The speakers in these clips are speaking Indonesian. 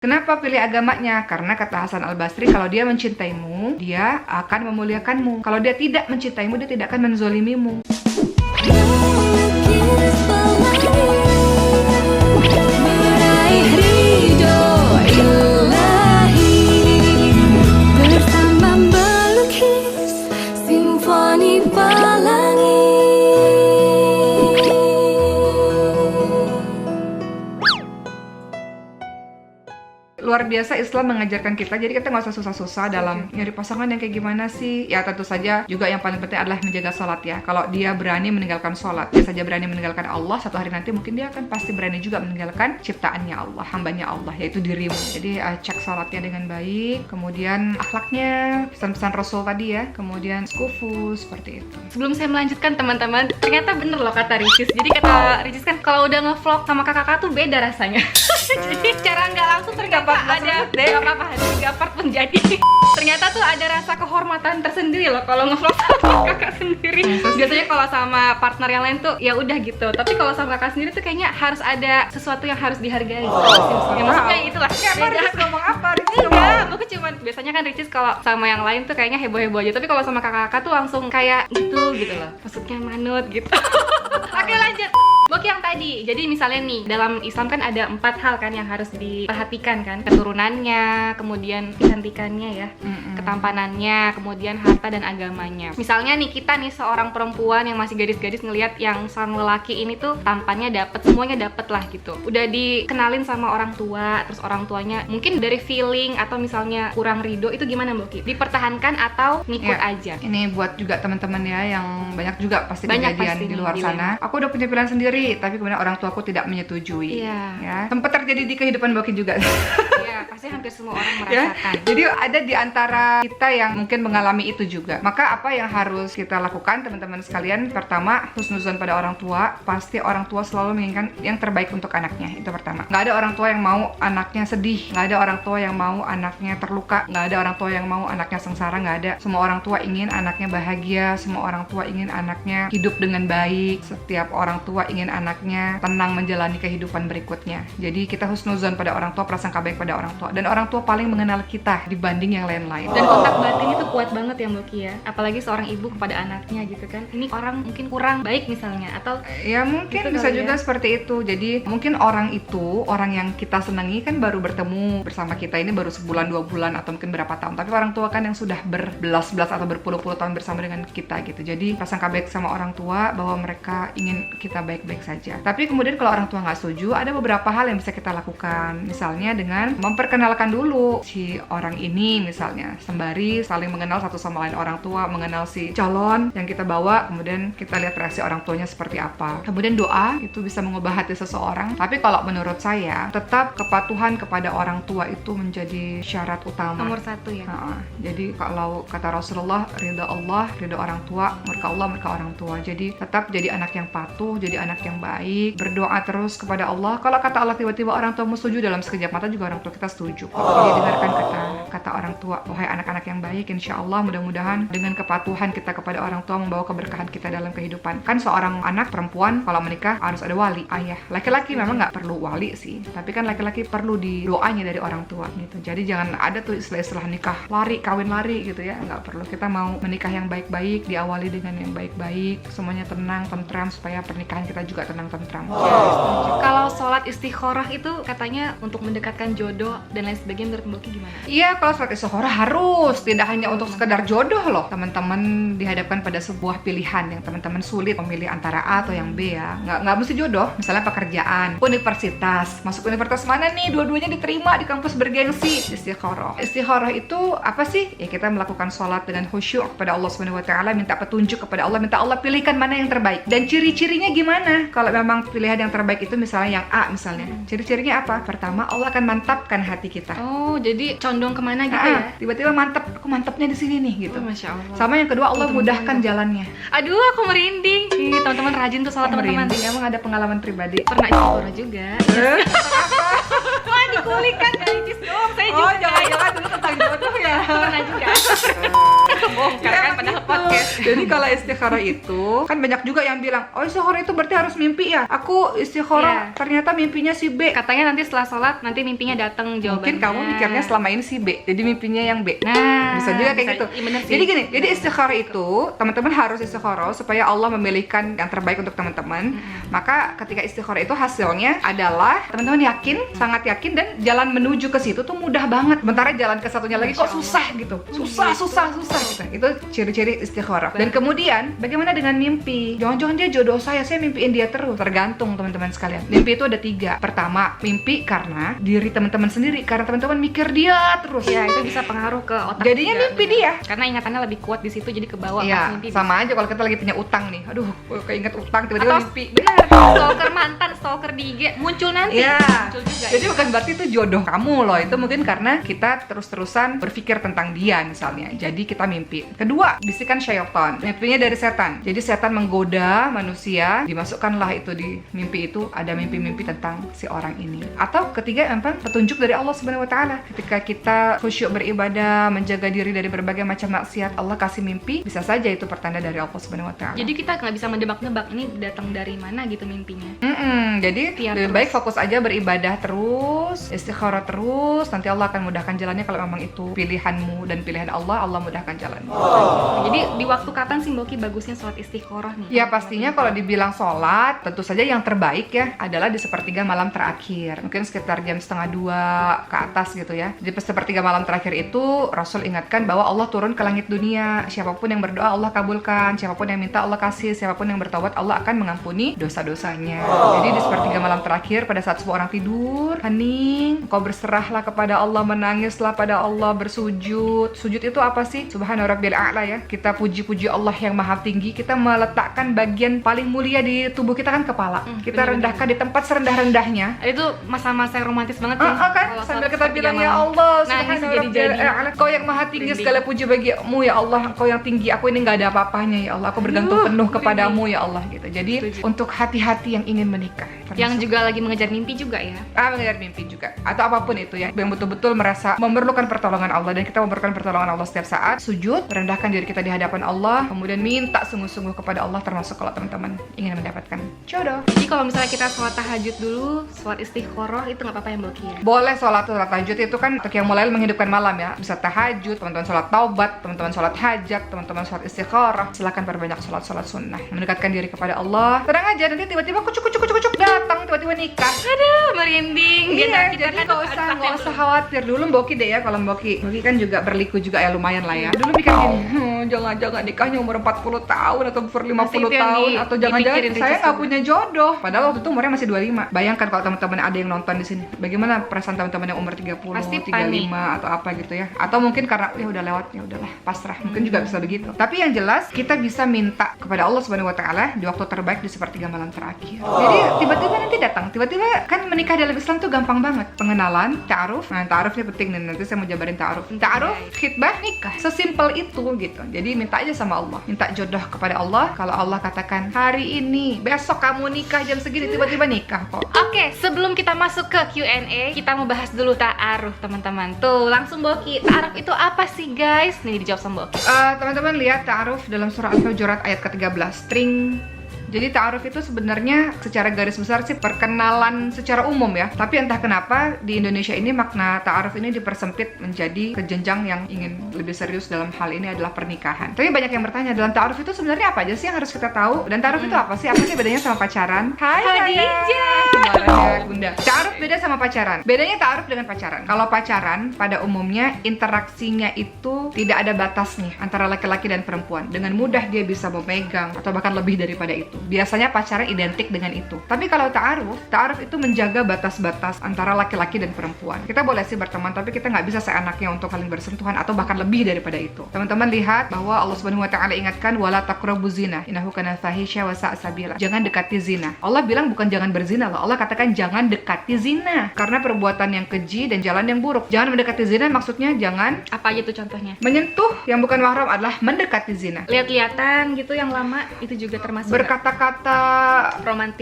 Kenapa pilih agamanya? Karena kata Hasan Al-Basri, kalau dia mencintaimu, dia akan memuliakanmu. Kalau dia tidak mencintaimu, dia tidak akan menzolimimu. Luar biasa Islam mengajarkan kita, jadi kita nggak usah susah-susah dalam nyari pasangan yang kayak gimana sih. Ya tentu saja juga yang paling penting adalah menjaga sholat ya. Kalau dia berani meninggalkan sholat, dia saja berani meninggalkan Allah, satu hari nanti mungkin dia akan pasti berani juga meninggalkan ciptaannya Allah, hambanya Allah, yaitu dirimu. Jadi cek sholatnya dengan baik, kemudian akhlaknya, pesan-pesan Rasul tadi ya, kemudian skufu, seperti itu. Sebelum saya melanjutkan teman-teman, ternyata bener loh kata Ricis. Jadi kata Ricis kan kalau udah ngevlog sama kakak tuh beda rasanya. Jadi cara nggak langsung ternyata ada nggak apa-apa, 3 part pun jadi. Ternyata tuh ada rasa kehormatan tersendiri loh kalau ngevlog sama kakak sendiri. Biasanya kalau sama partner yang lain tuh ya udah gitu, tapi kalau sama kakak sendiri tuh kayaknya harus ada sesuatu yang harus dihargai. Ya maksudnya itulah. Ricis ngomong apa? Enggak, aku cuman biasanya kan Ricis kalau sama yang lain tuh kayaknya heboh-heboh aja, tapi kalau sama kakak-kakak tuh langsung kayak gitu loh. Maksudnya manut gitu. Oke, lanjut. Boki yang tadi, jadi misalnya nih dalam Islam kan ada 4 hal kan yang harus diperhatikan kan, keturunannya, kemudian kecantikannya ya, ketampanannya, kemudian harta dan agamanya. Misalnya nih kita nih seorang perempuan yang masih gadis-gadis ngelihat yang sang lelaki ini tuh tampannya dapet, semuanya dapet lah gitu. Udah dikenalin sama orang tua, terus orang tuanya mungkin dari feeling atau misalnya kurang ridho, itu gimana Boki? Dipertahankan atau ngikut aja? Ini buat juga teman-teman ya yang banyak juga pasti Banyak kejadian pasti di luar sana. Aku udah punya pilihan sendiri, tapi kemudian orang tuaku tidak menyetujui. Ya, sempat terjadi di kehidupan Boki juga. Iya, pasti hampir semua orang merasakan. Jadi ada di antara kita yang mungkin mengalami itu juga. Maka apa yang harus kita lakukan teman-teman sekalian? Pertama, husnuzon pada orang tua. Pasti orang tua selalu menginginkan yang terbaik untuk anaknya. Itu pertama. Nggak ada orang tua yang mau anaknya sedih. Nggak ada orang tua yang mau anaknya terluka. Nggak ada orang tua yang mau anaknya sengsara. Nggak ada. Semua orang tua ingin anaknya bahagia. Semua orang tua ingin anaknya hidup dengan baik. Setiap orang tua ingin anaknya tenang menjalani kehidupan berikutnya. Jadi kita husnuzon pada orang tua, prasangka baik pada orang tua. Dan orang tua paling mengenal kita dibanding yang lain-lain. Dan kontak batin itu kuat banget ya Mbak Kia. Apalagi seorang ibu kepada anaknya gitu kan. Ini orang mungkin kurang baik misalnya, atau ya mungkin gitu bisa juga seperti itu. Jadi mungkin orang itu, orang yang kita senangi kan baru bertemu bersama kita ini baru sebulan, 2 bulan, atau mungkin berapa tahun. Tapi orang tua kan yang sudah berbelas-belas atau berpuluh-puluh tahun bersama dengan kita gitu. Jadi prasangka baik sama orang tua bahwa mereka ingin kita baik-baik saja. Tapi kemudian kalau orang tua nggak setuju, ada beberapa hal yang bisa kita lakukan. Misalnya dengan memperkenalkan dulu si orang ini, misalnya sembari saling mengenal satu sama lain. Orang tua mengenal si calon yang kita bawa, kemudian kita lihat reaksi orang tuanya seperti apa. Kemudian doa itu bisa mengubah hati seseorang. Tapi kalau menurut saya, tetap kepatuhan kepada orang tua itu menjadi syarat utama. nomor 1 ya. Jadi kalau kata Rasulullah, ridha Allah, ridha orang tua, murka Allah, murka orang tua. Jadi tetap jadi anak yang patuh, jadi anak yang baik, berdoa terus kepada Allah. Kalau kata Allah tiba-tiba orang tuamu setuju, dalam sekejap mata juga orang tua kita setuju. Jadi dengarkan kata orang tua, wahai anak-anak yang baik, insya Allah mudah-mudahan dengan kepatuhan kita kepada orang tua membawa keberkahan kita dalam kehidupan. Kan seorang anak perempuan kalau menikah harus ada wali, ayah. Laki-laki memang nggak perlu wali sih, tapi kan laki-laki perlu di doanya dari orang tua gitu. Jadi jangan ada tuh istilah-istilah nikah lari, kawin lari gitu ya, nggak perlu. Kita mau menikah yang baik-baik, diawali dengan yang baik-baik, semuanya tenang, tentram, supaya pernikahan kita juga tenang, tentram. Kalau sholat istikharah itu katanya untuk mendekatkan jodoh dan lain sebagainya, menurut Mbak Ki gimana? Iya, kalau sholat istikharah harus, tidak hanya untuk sekedar jodoh loh. Teman-teman dihadapkan pada sebuah pilihan yang teman-teman sulit memilih antara A atau yang B ya. Nggak mesti jodoh, misalnya pekerjaan, universitas. Masuk universitas mana nih? Dua-duanya diterima di kampus bergengsi. Istikharah. Istikharah itu apa sih? Ya kita melakukan sholat dengan khusyuk kepada Allah Subhanahu wa taala, minta petunjuk kepada Allah, minta Allah pilihkan mana yang terbaik. Dan ciri-cirinya gimana? Kalau memang pilihan yang terbaik itu misalnya yang A misalnya. Ciri-cirinya apa? Pertama, Allah akan mantapkan hati kita. Oh, jadi condong kemana gitu ya? Tiba-tiba mantap, aku mantapnya di sini nih gitu. Masya Allah. Sama yang kedua, Allah mudahkan jalannya. Aduh, aku merinding. Teman-teman rajin tuh sholat teman-teman. Emang ada pengalaman pribadi. Pernah istikharah juga. Wah, dikulik kan gak Ricis doang, saya juga. Jangan-jangan dulu tentang jodoh ya. Pernah juga. Bongkar kan padahal podcast. Jadi kalau istikharah itu kan banyak juga yang bilang, oh istikharah itu berarti harus mimpi ya. Aku istikharah ternyata mimpinya si B. Katanya nanti setelah sholat nanti mimpinya datang jawabannya. Mungkin kamu mikirnya selama ini si B, jadi mimpinya yang B. Nah, bisa juga kayak gitu. Iya, bener sih. Jadi gini, jadi istikharah itu teman-teman harus istikharah supaya Allah memilihkan yang terbaik untuk teman-teman. Maka ketika istikharah itu hasilnya adalah teman-teman yakin, sangat yakin, dan jalan menuju ke situ tuh mudah banget. Sementara jalan ke satunya lagi kok susah gitu. Susah gitu. Itu ciri-ciri istikharah. Dan kemudian bagaimana dengan mimpi? Jangan-jangan dia jodoh saya mimpiin dia terus. Tergantung teman-teman sekalian. Mimpi itu ada 3. Pertama, mimpi karena diri teman-teman sendiri, karena teman-teman mikir dia terus. Ya, itu bisa pengaruh ke otak. Jadinya juga, mimpi dia. Karena ingatannya lebih kuat di situ, jadi ke bawah Iya, pas mimpi. sama aja kalau kita lagi punya utang nih. Aduh, keinget utang tiba-tiba Atau mimpi. benar, stalker mantan, stalker di IG muncul nanti. Iya. Muncul juga. Jadi bukan berarti itu jodoh kamu loh. Itu mungkin karena kita terus-terusan berpikir tentang dia misalnya. Jadi kita mimpi. Kedua, bisikan syaitan. Mimpinya dari setan. Jadi setan menggoda manusia, dimasukkanlah itu di mimpi itu, ada mimpi-mimpi tentang si orang ini. Atau ketiga, memang petunjuk dari Allah Subhanahu wa taala. Ketika kita khusyuk beribadah, menjaga diri dari berbagai macam maksiat, Allah kasih mimpi, bisa saja itu pertanda dari Allah Subhanahu wa taala. Jadi kita nggak bisa mendebak-nebak ini datang dari mana gitu mimpinya. Jadi Ikhtiar lebih terus. baik fokus aja beribadah terus, istikharah terus, nanti Allah akan mudahkan jalannya kalau memang itu pilihanmu dan pilihan Allah, Allah mudahkan jalanmu. Jadi di waktu kapan sih Mbak Oki bagusnya sholat istikharah nih? Ya pastinya kalau dibilang sholat, tentu saja yang terbaik ya adalah di sepertiga malam terakhir. Mungkin sekitar jam 1:30 ke atas gitu ya. Di sepertiga malam terakhir itu Rasul ingatkan bahwa Allah turun ke langit dunia. Siapapun yang berdoa Allah kabulkan, siapapun yang minta Allah kasih, siapapun yang bertobat Allah akan mengampuni dosa-dosanya. Jadi di sepertiga malam terakhir pada saat semua orang tidur, hening, engkau berserahlah kepada Allah, menangislah pada Allah, bersujud. Sujud itu apa sih? Subhana rabbil a'la ya. Kita puji-puji Allah yang maha tinggi, kita meletakkan bagian paling mulia di tubuh kita kan kepala. Kita bener-bener. rendahkan di tempat serendah-rendahnya. Itu masa-masa yang romantis banget kan? Kan Kalau sambil sholat kita sepertiga bilang ya malam. Allah, Nah, ini subhana jadi-jadi. rabbil a'la. Kau yang maha tinggi, Merinding. segala puji bagimu ya Allah. Kau yang tinggi, aku ini nggak ada apa-apanya ya Allah. Aku bergantung penuh kepadamu ya Allah gitu. Jadi Setuju. untuk hati-hati yang ingin menikah, Yang termasuk juga lagi mengejar mimpi juga ya. mengejar mimpi juga, atau apapun itu ya, yang betul-betul merasa memerlukan pertolongan Allah, dan kita memerlukan pertolongan Allah setiap saat. Sujud, merendahkan diri kita di hadapan Allah, kemudian minta sungguh-sungguh kepada Allah, termasuk kalau teman-teman ingin mendapatkan jodoh. Jadi kalau misalnya kita sholat tahajud dulu, sholat istikharah itu nggak apa-apa ya Mbak Oki ya? Boleh sholat tahajud itu kan untuk yang mulai menghidupkan malam ya. Bisa tahajud, teman-teman sholat taubat, teman-teman sholat hajat, teman-teman sholat istikharah. Silakan perbanyak sholat sunnah, mendekatkan diri kepada Allah. Tenang aja, nanti tiba-tiba kucuk datang, tiba-tiba nikah. Aduh, merinding. Iya, Kita jadi kan nggak usah khawatir. Dulu Mbak Oki deh ya, kalau Mbak Oki kan juga berliku juga ya, lumayan lah ya. Dulu mikir gini, jangan-jangan nikahnya umur 40 tahun atau umur 50 Masih itu yang tahun, atau jangan-jangan dipikirin saya Ricis nggak juga. punya jodoh. Padahal waktu itu umurnya masih 25. Bayangkan kalau teman-teman ada yang nonton di sini, bagaimana perasaan teman-teman yang umur 30, Pasti 35 atau apa gitu ya. Atau mungkin karena ya udah lewat, ya udahlah, pasrah. Mungkin juga bisa begitu. Tapi yang jelas kita bisa minta kepada Allah Subhanahu wa taala di waktu terbaik di sepertiga malam terakhir. Jadi tiba-tiba nanti datang, tiba-tiba kan menikah dalam Islam tuh gampang banget. Pengenalan, ta'aruf. Nah, ta'aruf ini penting nih, nanti saya mau jabarin ta'aruf. Ta'aruf, khitbah, nikah. Sesimpel itu gitu. Jadi minta aja sama Allah. Minta jodoh kepada Allah. Kalau Allah katakan hari ini, besok kamu nikah jam segini, tiba-tiba nikah kok. Oke, sebelum kita masuk ke Q&A, kita mau bahas dulu ta'aruf, teman-teman. Tuh, langsung Mbak Oki. Ta'aruf itu apa sih, guys? Nih dijawab sama Mbak Oki. Teman-teman lihat ta'aruf dalam surah Al-Hujurat ayat ke-13. String. Jadi ta'aruf itu sebenarnya secara garis besar sih perkenalan secara umum ya. Tapi entah kenapa di Indonesia ini makna ta'aruf ini dipersempit menjadi ke jenjang yang ingin lebih serius dalam hal ini adalah pernikahan. Tapi banyak yang bertanya, dalam ta'aruf itu sebenarnya apa aja sih yang harus kita tahu? Dan ta'aruf itu apa sih? Apa sih bedanya sama pacaran? Hai Khadijah. Kemarin ya Bunda. Ta'aruf beda sama pacaran. Bedanya ta'aruf dengan pacaran. Kalau pacaran pada umumnya interaksinya itu tidak ada batasnya antara laki-laki dan perempuan. Dengan mudah dia bisa memegang atau bahkan lebih daripada itu. Biasanya pacaran identik dengan itu. Tapi kalau ta'aruf itu menjaga batas-batas antara laki-laki dan perempuan. Kita boleh sih berteman, tapi kita nggak bisa seenaknya untuk saling bersentuhan atau bahkan lebih daripada itu. Teman-teman lihat bahwa Allah Subhanahu wa taala ingatkan wala taqrabuz zina innahu kana fahisha wa sa'a sabila. Jangan dekati zina. Allah bilang bukan jangan berzina loh. Allah katakan jangan dekati zina karena perbuatan yang keji dan jalan yang buruk. Jangan mendekati zina maksudnya jangan Apa aja tuh contohnya? menyentuh yang bukan mahram adalah mendekati zina. Lihat-lihatan gitu yang lama itu juga termasuk Berkata-kata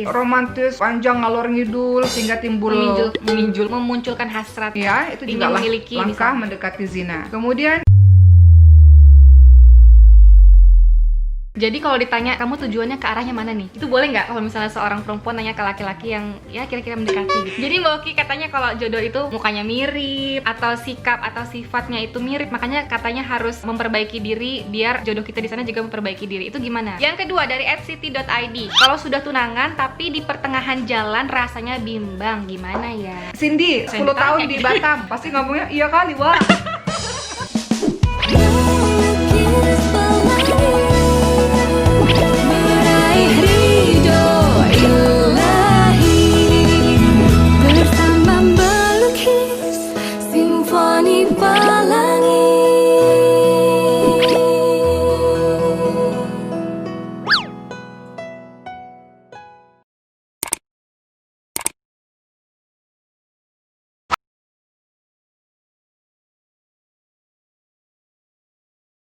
romantis panjang ngalor ngidul sehingga timbul memunculkan hasrat. ya, itu ingin juga memiliki, langkah misalnya. mendekati zina. Kemudian Jadi kalau ditanya kamu tujuannya ke arahnya mana nih? Itu boleh nggak kalau misalnya seorang perempuan nanya ke laki-laki yang ya kira-kira mendekati gitu. Jadi Mbak Oki katanya kalau jodoh itu mukanya mirip atau sikap atau sifatnya itu mirip, makanya katanya harus memperbaiki diri biar jodoh kita di sana juga memperbaiki diri. Itu gimana? Yang kedua dari @city.id. Kalau sudah tunangan tapi di pertengahan jalan rasanya bimbang, gimana ya? Cindy, 10 tahun di Batam, pasti ngomongnya iya kali, wah.